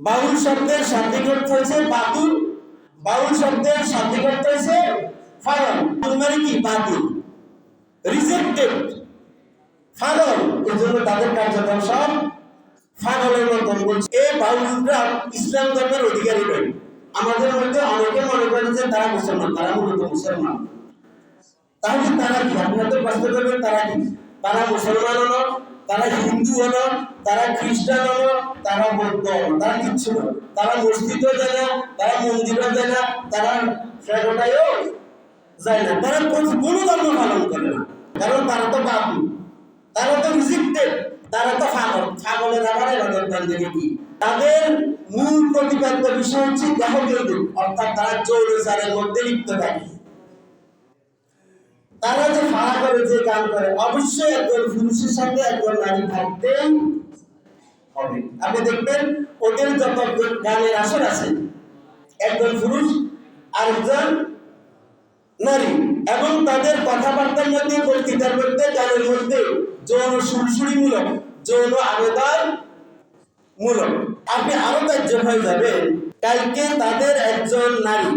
বাউল শব্দের শাব্দিক অর্থ হচ্ছে বাতুল। বাউল শব্দের শাব্দিক অর্থ হচ্ছে ফালন। মানে কি? বাতুল, রিজেক্টেড, ফালন। এর জন্য তাদের কার্যক্রম সব ফালনের মতন বলছে। এই বাউলরা ইসলাম ধর্মের অধিকারী নয়। আমাদের মধ্যে অনেকে মনে করেন যে তারা মুসলমান, তারা মূলত মুসলমান। তাহলে তারা কি? আপনাদের প্রশ্ন করবেন তারা কি? তারা মুসলমান হলো, তারা হিন্দু হলো, তারা খ্রিস্টান হলো, তারা বৌদ্ধ হলো, তারা কিচ্ছু না। তারা মসজিদও যায় না, তারা মন্দিরও যায় না, তারা ফেরোটাইও যায় না, তারা কোনো ধর্ম পালন করে না। কারণ তারা তো বাবু, তারা তো রিজেক্টেড, তারা তো ফাগল। ফাগলের আবার এবাদত বন্দেগী কি? তাদের মূল প্রতিপাদ্য বিষয় হচ্ছে দেহকেন্দ্রিক, অর্থাৎ তারা জৌরচারের মধ্যে লিপ্ত থাকে। তারা যে ফাড়া করে, যে গান করে, অবশ্যই একজন পুরুষের সাথে একজন নারী থাকতেই হবে। আপনি দেখবেন ওদের যত গানের আসর আছে, একজন পুরুষ আর একজন নারী, এবং তাদের কথাবার্তার মধ্যে, বক্তৃতার মধ্যে, গানের মধ্যে যৌন সুরসুরি মূলক, যৌন আবেদন মূলক। আপনি আরো তাজ্জব হয়ে যাবেন, কালকে তাদের একজন নারী,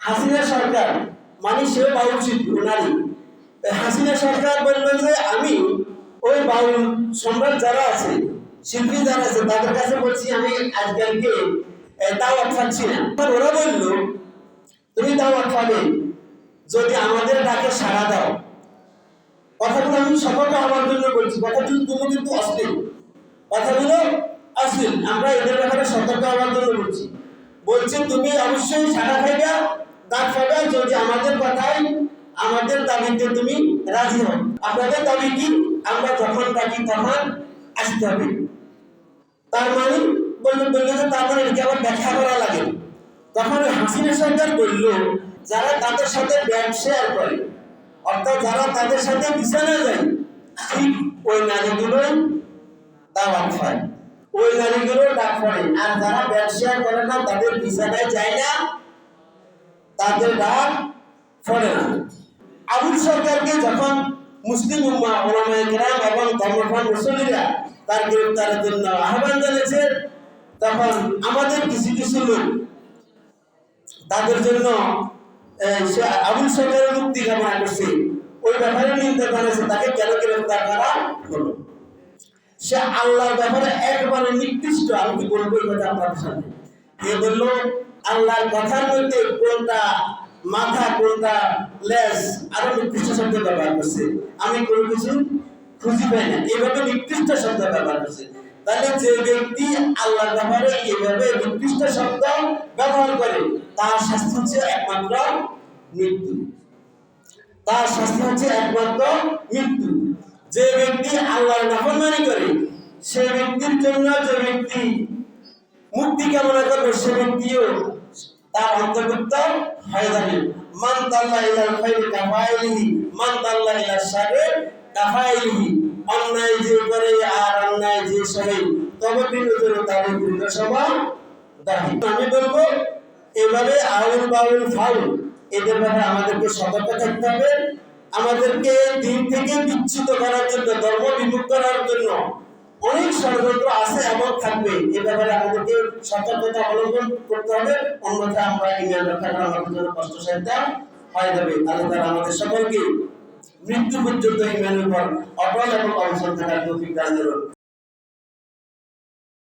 হাসিনা সরকার, মানে সে বাউল শিল্পী নারী, হাসিনা সরকার বললেন যে আমি ওই বাউল সম্রাট যারা আছে, শিল্পী যারা আছে, তাদের কাছে বলছি আমি আজকালকে দাওয়াত খাচ্ছি না। ওরা বলল তুমি দাওয়াত খাবে যদি আমাদের ডাকে সাড়া দাও। কথাগুলো আমি সকলকে আমার জন্য বলছি, কথাগুলো তুমি কিন্তু অশ্লীল, কথাগুলো অশ্লীল। আমরা এদের ব্যাপারে সতর্ক হওয়ার জন্য বলছি। বলছে তুমি অবশ্যই সাড়া খাইবা, ডাক খাইবা যদি আমাদের কথায়, আমাদের দাবিতে তুমি রাজি হও। আপনাদের দাবি কি? আমরা যখন ডাকি তখন আসতে হবে। তার মানে বললো যে তার মানে এটাকে আবার ব্যাখ্যা করা লাগে। তখন হাসিনা সরকার বলল যারা তাদের সাথে ব্যাট শেয়ার করে, অর্থাৎ যারা তাদের সাথে বিছানা যায়, ঠিক ওই নারীগুলো দাওয়াত খায়, ওই নারীগুলো ডাক পড়ে। আর যারা ব্যাট শেয়ার করে না, তাদের বিছানায় যায় না, তাদের ডাক পড়ে না। আবুল সরকারকে যখন মুসলিম উম্মাহ, উলামায়ে কেরাম এবং ধর্মপ্রাণ মুসল্লিরা তার গ্রেফতারের জন্য আহ্বান জানিয়েছে, তখন আমাদের কিছু কিছু লোক তাদের জন্য সে আবুল সরকারের মুক্তি কামনা করছে, ওই ব্যাপারে নিন্দা জানিয়েছে, তাকে কেন গ্রেফতার করা হলো। সে আল্লাহর ব্যাপারে একবারে নিকৃষ্ট। আমি কি বলবো এই কথা আপনাদের সামনে? এ বললো আল্লাহর কথার মধ্যে কোনটা মাথা, কোনটা লেজ, আরো নিকৃষ্ট শব্দ ব্যবহার করছে। আমি কোনো কিছু খুঁজি পাই না, এভাবে নিকৃষ্ট শব্দ ব্যবহার করছে। তাহলে যে ব্যক্তি আল্লাহর ব্যাপারে এইভাবে নিকৃষ্ট শব্দ ব্যবহার করে, তার শাস্তি হচ্ছে একমাত্র মৃত্যু। তার শাস্তি হচ্ছে একমাত্র মৃত্যু। যে ব্যক্তি আল্লাহর নাফরমানি করে, সে ব্যক্তির জন্য যে ব্যক্তি মুক্তি কামনা করবে, সে ব্যক্তিও তার অন্তর্ভুক্ত হয়ে যাবে। মান দাল্লা ইলাল খায়রি কাফাইলিহি, মান দাল্লা ইলাল শাররি কাফাইলিহি। অন্যায় যে করে আর অন্যায় যে সহে, তবে বিনোদন তাদের দৃঢ় সভা দাহি। আমি বলবো এভাবে আউল বাউল ফাউল এদের ব্যাপারে আমাদেরকে সতর্ক থাকতে হবে। আমাদেরকে দিন থেকে বিচ্যুত করার জন্য, ধর্ম বিমুখ করার জন্য অনেক ষড়যন্ত্র আছে এবং থাকবে। এ ব্যাপারে আমাদেরকে সতর্কতা অবলম্বন করতে হবে, অন্যথায় আমরা ইমান রক্ষা করা আমাদের জন্য কষ্টসাধ্য হয়ে যাবে। আল্লাহ তাআলা আমাদের সকলকে মৃত্যু পর্যন্ত ইমানের উপর অটল এবং অবিচল থাকার তৌফিক দান করুন।